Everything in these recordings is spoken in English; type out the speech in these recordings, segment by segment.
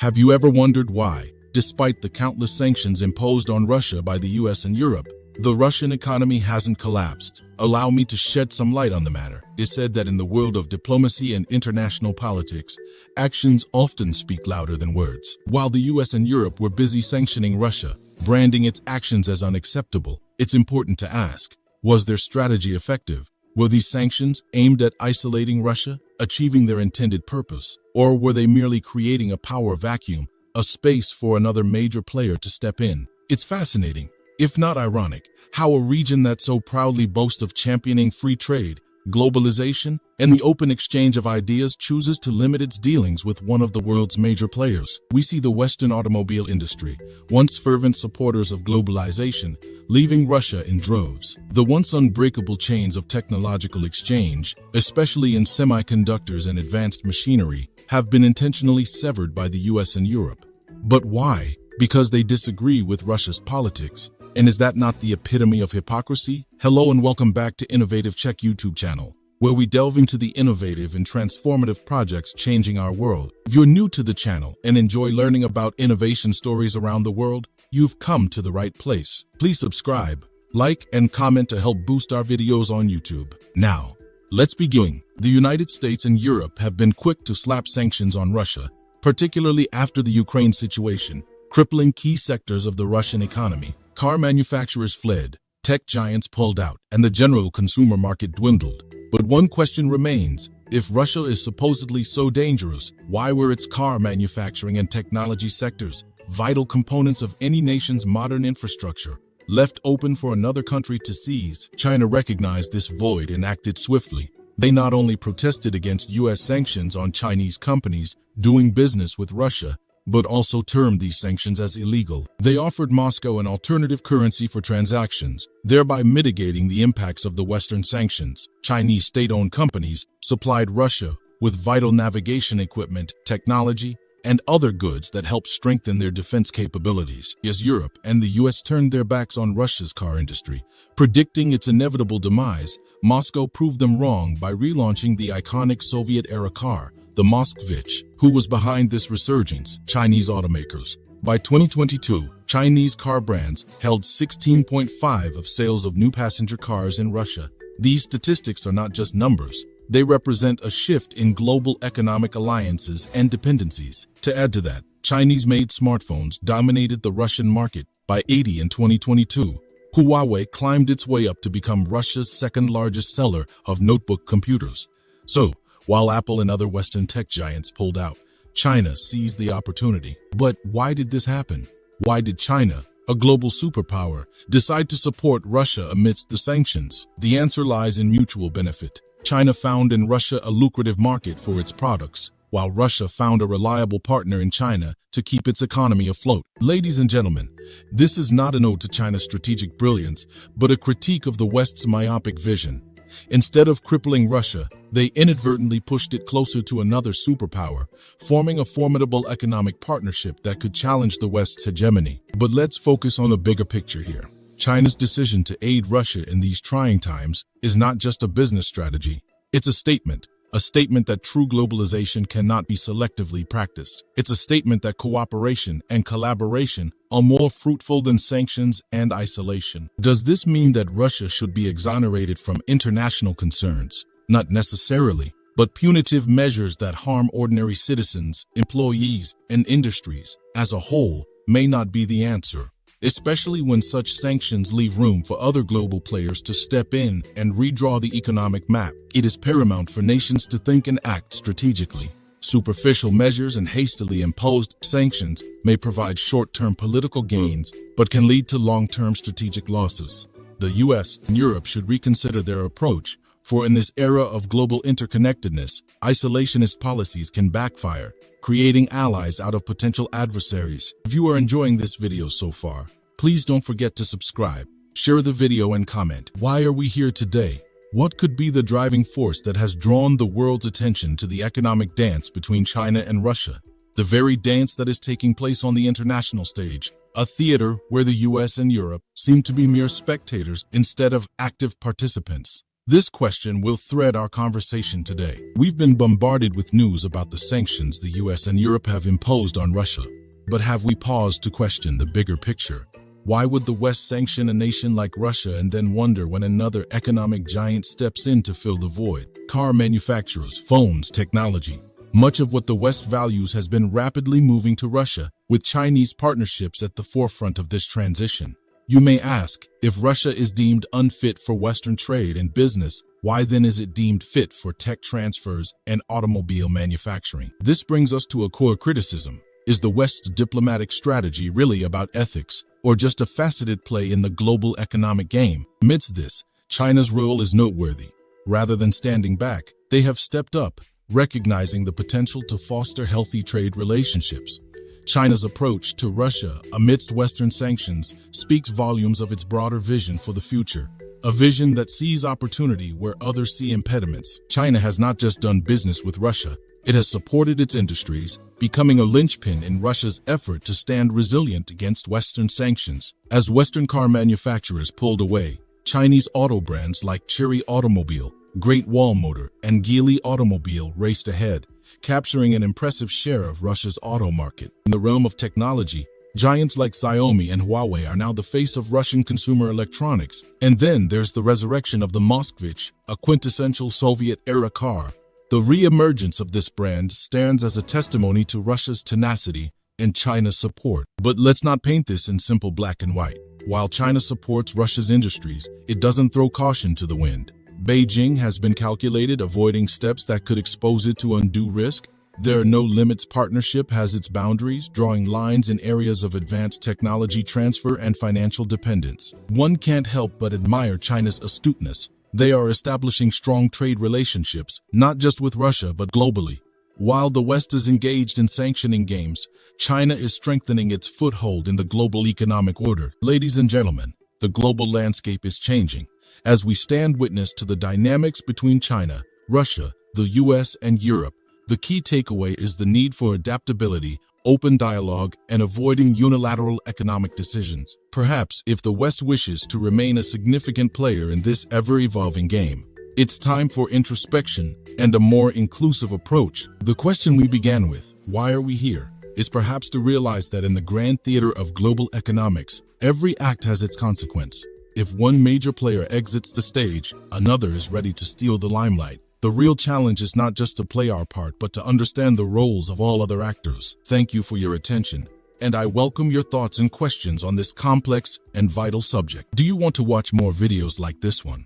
Have you ever wondered why, despite the countless sanctions imposed on Russia by the US and Europe, the Russian economy hasn't collapsed? Allow me to shed some light on the matter. It's said that in the world of diplomacy and international politics, actions often speak louder than words. While the US and Europe were busy sanctioning Russia, branding its actions as unacceptable, it's important to ask, was their strategy effective? Were these sanctions aimed at isolating Russia, achieving their intended purpose, or were they merely creating a power vacuum, a space for another major player to step in? It's fascinating, if not ironic, how a region that so proudly boasts of championing free trade, globalization, and the open exchange of ideas chooses to limit its dealings with one of the world's major players. We see the Western automobile industry, once fervent supporters of globalization, leaving Russia in droves. The once unbreakable chains of technological exchange, especially in semiconductors and advanced machinery, have been intentionally severed by the US and Europe. But why? Because they disagree with Russia's politics. And is that not the epitome of hypocrisy? Hello and welcome back to Innovative Check YouTube channel, where we delve into the innovative and transformative projects changing our world. If you're new to the channel and enjoy learning about innovation stories around the world, you've come to the right place. Please subscribe, like, and comment to help boost our videos on YouTube. Now, let's begin. The United States and Europe have been quick to slap sanctions on Russia, particularly after the Ukraine situation, crippling key sectors of the Russian economy. Car manufacturers fled, tech giants pulled out, and the general consumer market dwindled. But one question remains: if Russia is supposedly so dangerous, why were its car manufacturing and technology sectors, vital components of any nation's modern infrastructure, left open for another country to seize? China recognized this void and acted swiftly. They not only protested against US sanctions on Chinese companies doing business with Russia, but also termed these sanctions as illegal. They offered Moscow an alternative currency for transactions, thereby mitigating the impacts of the Western sanctions. Chinese state-owned companies supplied Russia with vital navigation equipment, technology, and other goods that helped strengthen their defense capabilities. As Europe and the US turned their backs on Russia's car industry, predicting its inevitable demise, Moscow proved them wrong by relaunching the iconic Soviet-era car, the Moskvich. Who was behind this resurgence? Chinese automakers. By 2022, Chinese car brands held 16.5% of sales of new passenger cars in Russia. These statistics are not just numbers. They represent a shift in global economic alliances and dependencies. To add to that, Chinese-made smartphones dominated the Russian market by 80% in 2022. Huawei climbed its way up to become Russia's second-largest seller of notebook computers. So, while Apple and other Western tech giants pulled out, China seized the opportunity. But why did this happen? Why did China, a global superpower, decide to support Russia amidst the sanctions? The answer lies in mutual benefit. China found in Russia a lucrative market for its products, while Russia found a reliable partner in China to keep its economy afloat. Ladies and gentlemen, this is not an ode to China's strategic brilliance, but a critique of the West's myopic vision. Instead of crippling Russia, they inadvertently pushed it closer to another superpower, forming a formidable economic partnership that could challenge the West's hegemony. But let's focus on a bigger picture here. China's decision to aid Russia in these trying times is not just a business strategy. It's a statement that true globalization cannot be selectively practiced. It's a statement that cooperation and collaboration are more fruitful than sanctions and isolation. Does this mean that Russia should be exonerated from international concerns? Not necessarily, but punitive measures that harm ordinary citizens, employees, and industries as a whole may not be the answer, especially when such sanctions leave room for other global players to step in and redraw the economic map. It is paramount for nations to think and act strategically. Superficial measures and hastily imposed sanctions may provide short-term political gains, but can lead to long-term strategic losses. The US and Europe should reconsider their approach, for in this era of global interconnectedness, isolationist policies can backfire, creating allies out of potential adversaries. If you are enjoying this video so far, please don't forget to subscribe, share the video, and comment. Why are we here today? What could be the driving force that has drawn the world's attention to the economic dance between China and Russia? The very dance that is taking place on the international stage, a theater where the US and Europe seem to be mere spectators instead of active participants. This question will thread our conversation today. We've been bombarded with news about the sanctions the US and Europe have imposed on Russia. But have we paused to question the bigger picture? Why would the West sanction a nation like Russia and then wonder when another economic giant steps in to fill the void? Car manufacturers, phones, technology. Much of what the West values has been rapidly moving to Russia, with Chinese partnerships at the forefront of this transition. You may ask, if Russia is deemed unfit for Western trade and business, why then is it deemed fit for tech transfers and automobile manufacturing? This brings us to a core criticism. Is the West's diplomatic strategy really about ethics, or just a faceted play in the global economic game? Amidst this, China's role is noteworthy. Rather than standing back, they have stepped up, recognizing the potential to foster healthy trade relationships. China's approach to Russia amidst Western sanctions speaks volumes of its broader vision for the future, a vision that sees opportunity where others see impediments. China has not just done business with Russia, it has supported its industries, becoming a linchpin in Russia's effort to stand resilient against Western sanctions. As Western car manufacturers pulled away, Chinese auto brands like Chery Automobile, Great Wall Motor, and Geely Automobile raced ahead, capturing an impressive share of Russia's auto market. In the realm of technology, giants like Xiaomi and Huawei are now the face of Russian consumer electronics. And then there's the resurrection of the Moskvich, a quintessential Soviet-era car. The re-emergence of this brand stands as a testimony to Russia's tenacity and China's support. But let's not paint this in simple black and white. While China supports Russia's industries, it doesn't throw caution to the wind. Beijing has been calculated, avoiding steps that could expose it to undue risk. There are no limits partnership has its boundaries, drawing lines in areas of advanced technology transfer and financial dependence. One can't help but admire China's astuteness. They are establishing strong trade relationships, not just with Russia but globally. While the West is engaged in sanctioning games, China is strengthening its foothold in the global economic order. Ladies and gentlemen, the global landscape is changing. As we stand witness to the dynamics between China, Russia, the US, and Europe, the key takeaway is the need for adaptability, open dialogue, and avoiding unilateral economic decisions. Perhaps, if the West wishes to remain a significant player in this ever-evolving game, it's time for introspection and a more inclusive approach. The question we began with, why are we here, is perhaps to realize that in the grand theater of global economics, every act has its consequence. If one major player exits the stage, another is ready to steal the limelight. The real challenge is not just to play our part, but to understand the roles of all other actors. Thank you for your attention, and I welcome your thoughts and questions on this complex and vital subject. Do you want to watch more videos like this one?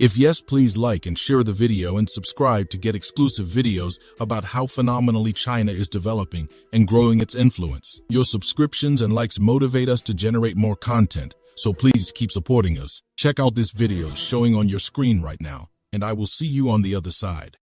If yes, please like and share the video and subscribe to get exclusive videos about how phenomenally China is developing and growing its influence. Your subscriptions and likes motivate us to generate more content, so please keep supporting us. Check out this video showing on your screen right now, and I will see you on the other side.